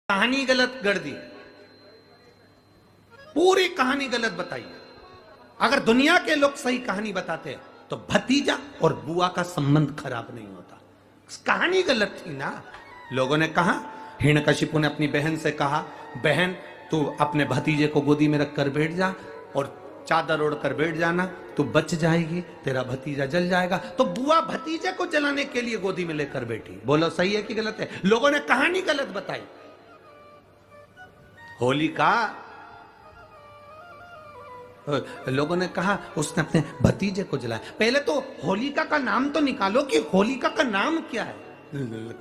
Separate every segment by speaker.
Speaker 1: कहानी गलत गढ़ दी, पूरी कहानी गलत बताई। अगर दुनिया के लोग सही कहानी बताते तो भतीजा और बुआ का संबंध खराब नहीं होता। कहानी गलत थी ना। लोगों ने कहा, हिरण्यकशिपु ने अपनी बहन से कहा, बहन तू अपने भतीजे को गोदी में रखकर बैठ जा और चादर ओढ़कर बैठ जाना, तू बच जाएगी, तेरा भतीजा जल जाएगा। तो बुआ भतीजे को जलाने के लिए गोदी में लेकर बैठी। बोलो सही है कि गलत है? लोगों ने कहानी गलत बताई। होलिका, लोगों ने कहा उसने अपने भतीजे को जलाया। पहले तो होलिका का नाम तो निकालो कि होलिका का नाम क्या है।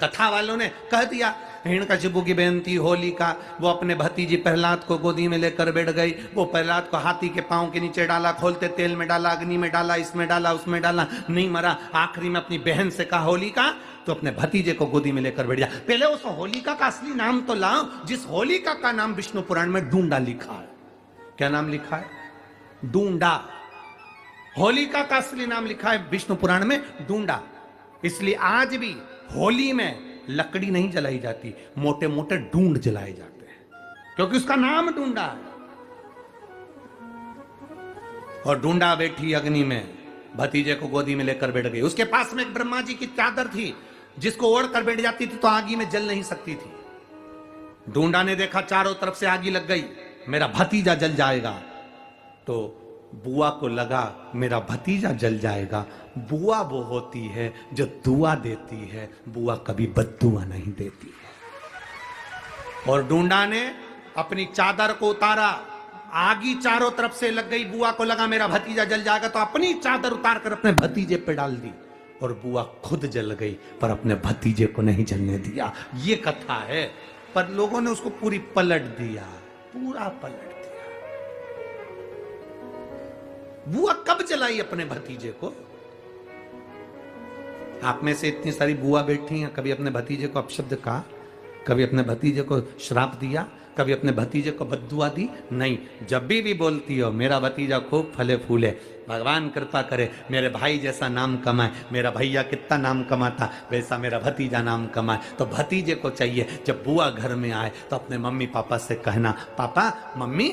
Speaker 1: कथा वालों ने कह दिया हिरण्यकशिपु की बहन थी होलिका, वो अपने भतीजी प्रहलाद को गोदी में लेकर बैठ गई। वो प्रहलाद को हाथी के पांव के नीचे डाला, खोलते तेल में डाला, अग्नि में डाला, इसमें डाला, उसमें डाला, नहीं मरा। आखिरी में अपनी बहन से कहा होलिका तो अपने भतीजे को गोदी में लेकर बैठ जा। पहले उस होलिका का असली नाम तो लाओ, जिस होलिका का नाम विष्णु पुराण में डूंडा लिखा है। क्या नाम लिखा है? डूंडा। होलिका का असली नाम लिखा है विष्णु पुराण में डूंडा। इसलिए आज भी होली में लकड़ी नहीं जलाई जाती, मोटे मोटे ढूंढ जलाए जाते हैं, क्योंकि उसका नाम ढूंढा है। और ढूंढा बैठी अग्नि में, भतीजे को गोदी में लेकर बैठ गई। उसके पास में एक ब्रह्मा जी की चादर थी, जिसको ओढ़ कर बैठ जाती थी तो आगी में जल नहीं सकती थी। ढूंढा ने देखा चारों तरफ से आगी लग गई, मेरा भतीजा जल जाएगा। तो बुआ को लगा मेरा भतीजा जल जाएगा। बुआ वो होती है जो दुआ देती है, बुआ कभी बद्दुआ नहीं देती है। और ढूंढा ने अपनी चादर को उतारा, आगी चारों तरफ से लग गई। बुआ को लगा मेरा भतीजा जल जाएगा, तो अपनी चादर उतार कर अपने भतीजे पे डाल दी और बुआ खुद जल गई, पर अपने भतीजे को नहीं जलने दिया। ये कथा है, पर लोगों ने उसको पूरी पलट दिया, पूरा पलट दिया। बुआ कब जलाई अपने भतीजे को? आप में से इतनी सारी बुआ बैठी हैं, कभी अपने भतीजे को अपशब्द कहा? कभी अपने भतीजे को श्राप दिया? कभी अपने भतीजे को बद्दुआ दी? नहीं। जब भी बोलती हो मेरा भतीजा खूब फले फूले, भगवान कृपा करे मेरे भाई जैसा नाम कमाए, मेरा भैया कितना नाम कमाता वैसा मेरा भतीजा नाम कमाए। तो भतीजे को चाहिए जब बुआ घर में आए तो अपने मम्मी पापा से कहना, पापा मम्मी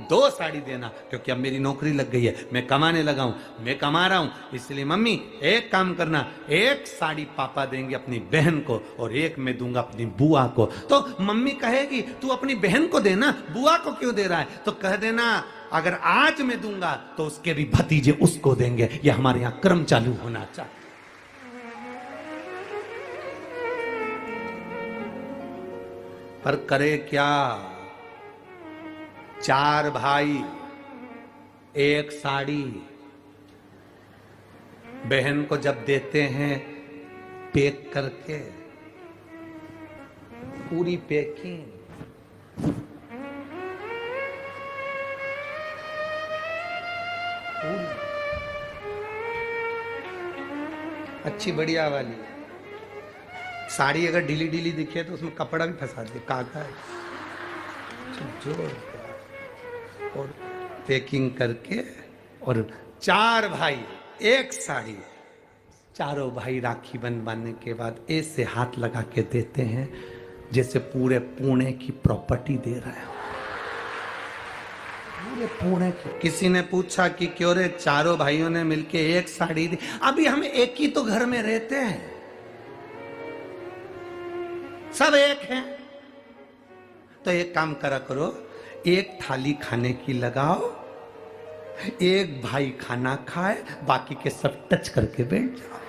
Speaker 1: 2 साड़ी देना, क्योंकि अब मेरी नौकरी लग गई है, मैं कमाने लगा हूं, मैं कमा रहा हूं, इसलिए मम्मी एक काम करना, 1 साड़ी पापा देंगे अपनी बहन को और 1 मैं दूंगा अपनी बुआ को। तो मम्मी कहेगी तू अपनी बहन को देना, बुआ को क्यों दे रहा है? तो कह देना अगर आज मैं दूंगा तो उसके भी भतीजे उसको देंगे। ये हमारे यहां क्रम चालू होना चाहिए। पर करे क्या? 4 भाई 1 साड़ी। बहन को जब देते हैं पैक करके, पूरी पैकिंग, अच्छी बढ़िया वाली साड़ी। अगर ढीली ढीली दिखे तो उसमें कपड़ा भी फंसा दे, कागज जोड़ और पैकिंग करके। और 4 भाई 1 साड़ी। चारों भाई राखी बंधवाने के बाद ऐसे हाथ लगा के देते हैं जैसे पूरे पुणे की प्रॉपर्टी दे रहे हो, पूरे पुणे की। किसी ने पूछा कि क्यों रे, चारों भाइयों ने मिलके 1 साड़ी दी। अभी हम एक ही तो घर में रहते हैं, सब एक हैं। तो एक काम करा करो, 1 थाली खाने की लगाओ, 1 भाई खाना खाए, बाकी के सब टच करके बैठ जाओ।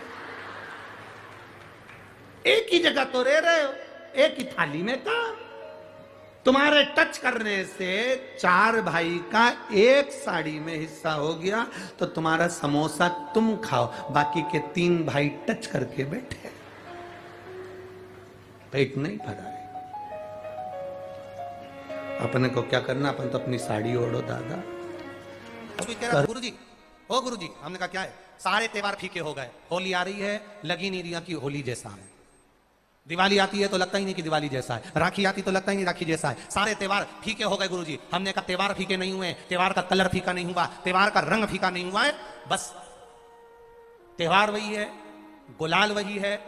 Speaker 1: एक ही जगह तो रह रहे हो, एक ही थाली में काम। तुम्हारे टच करने से 4 भाई का 1 साड़ी में हिस्सा हो गया, तो तुम्हारा समोसा तुम खाओ, बाकी के 3 भाई टच करके बैठे, पेट नहीं भरा है। अपने को क्या करना, अपन तो अपनी साड़ी ओढ़ो दादा। गुरुजी, ओ गुरुजी, हमने कहा क्या है, सारे त्योहार फीके हो गए। होली आ रही है, लगी नहीं रही कि होली जैसा है। दिवाली आती है तो लगता ही नहीं कि दिवाली जैसा है। राखी आती तो लगता ही नहीं राखी जैसा है। सारे त्योहार फीके हो गए गुरुजी। हमने कहा त्योहार फीके नहीं हुए, त्योहार का कलर फीका नहीं हुआ, त्योहार का रंग फीका नहीं हुआ है, बस त्योहार वही है, गुलाल वही है,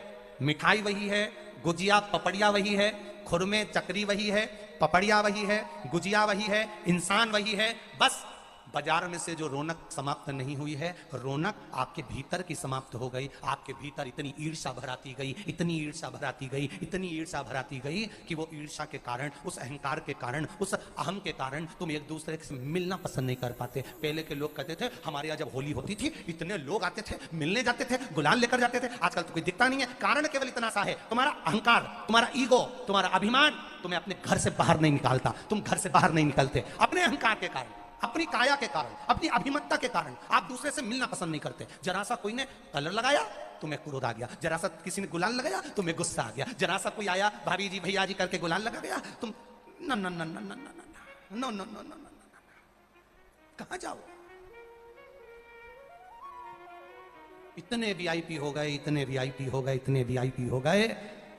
Speaker 1: मिठाई वही है, गुजिया पपड़िया वही है, खुरमे चकरी वही है, पपड़िया वही है, गुजिया वही है, इंसान वही है। बस बाजार में से जो रौनक समाप्त नहीं हुई है, रौनक आपके भीतर की समाप्त हो गई। आपके भीतर इतनी ईर्ष्या भराती गई, इतनी ईर्ष्या भराती गई, इतनी ईर्ष्या भराती गई कि वो ईर्ष्या के कारण, उस अहंकार के कारण, उस अहम के कारण तुम एक दूसरे से मिलना पसंद नहीं कर पाते। पहले के लोग कहते थे हमारे यहाँ जब होली होती थी इतने लोग आते थे, मिलने जाते थे, गुलाल लेकर जाते थे। आजकल तो कोई दिखता नहीं है। कारण केवल इतना सा है, तुम्हारा अहंकार, तुम्हारा ईगो, तुम्हारा अभिमान तुम्हें अपने घर से बाहर नहीं निकालता। तुम घर से बाहर नहीं निकलते अपने अहंकार के कारण, अपनी काया के कारण, अपनी अभिमतता के कारण। आप दूसरे से मिलना पसंद नहीं करते। जरा सा कोई ने कलर लगाया तुम्हें क्रोध आ गया, जरा सा किसी ने गुलाल लगाया तुम्हें गुस्सा आ गया, जरा सा कोई आया भाभी जी भैया जी करके गुलाल लगा गया तुम न न न न न न न न न कहां जाओ। इतने वीआईपी हो गए, इतने वीआईपी हो गए, इतने वीआईपी हो गए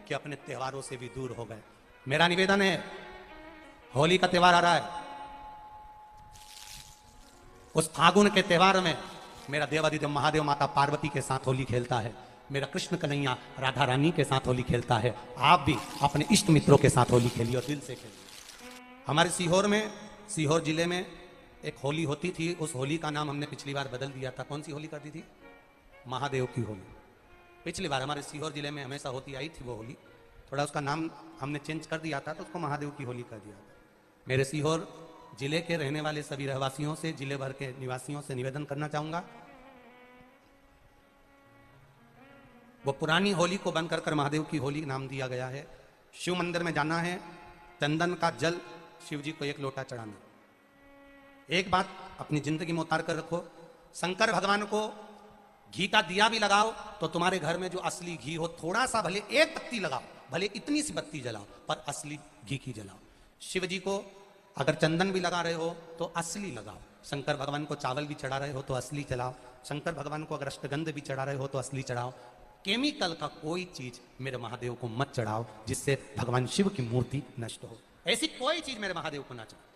Speaker 1: कि अपने त्योहारों से भी दूर हो गए। मेरा निवेदन है, होली का त्योहार आ रहा है, उस फागुन के त्योहार में मेरा देवादिदेव महादेव माता पार्वती के साथ होली खेलता है, मेरा कृष्ण कन्हैया राधा रानी के साथ होली खेलता है। आप भी अपने इष्ट मित्रों के साथ होली खेलिए और दिल से खेलिए। हमारे सीहोर में, सीहोर जिले में एक होली होती थी। उस होली का नाम हमने पिछली बार बदल दिया था। कौन सी होली कर दी थी? महादेव की होली। पिछली बार हमारे सीहोर जिले में हमेशा होती आई थी वो होली, थोड़ा उसका नाम हमने चेंज कर दिया था तो उसको महादेव की होली कर दिया था। मेरे सीहोर जिले के रहने वाले सभी रहवासियों से, जिले भर के निवासियों से निवेदन करना चाहूंगा, वो पुरानी होली को बंद कर महादेव की होली नाम दिया गया है। शिव मंदिर में जाना है, चंदन का जल शिव जी को 1 लोटा चढ़ाना। एक बात अपनी जिंदगी में उतार कर रखो, शंकर भगवान को घी का दिया भी लगाओ तो तुम्हारे घर में जो असली घी हो, थोड़ा सा भले 1 पत्ती लगाओ, भले इतनी सी बत्ती जलाओ, पर असली घी की जलाओ। शिव जी को अगर चंदन भी लगा रहे हो तो असली लगाओ। शंकर भगवान को चावल भी चढ़ा रहे हो तो असली चढ़ाओ। शंकर भगवान को अगर अष्टगंध भी चढ़ा रहे हो तो असली चढ़ाओ। केमिकल का कोई चीज मेरे महादेव को मत चढ़ाओ जिससे भगवान शिव की मूर्ति नष्ट हो। ऐसी कोई चीज मेरे महादेव को ना चढ़ाओ।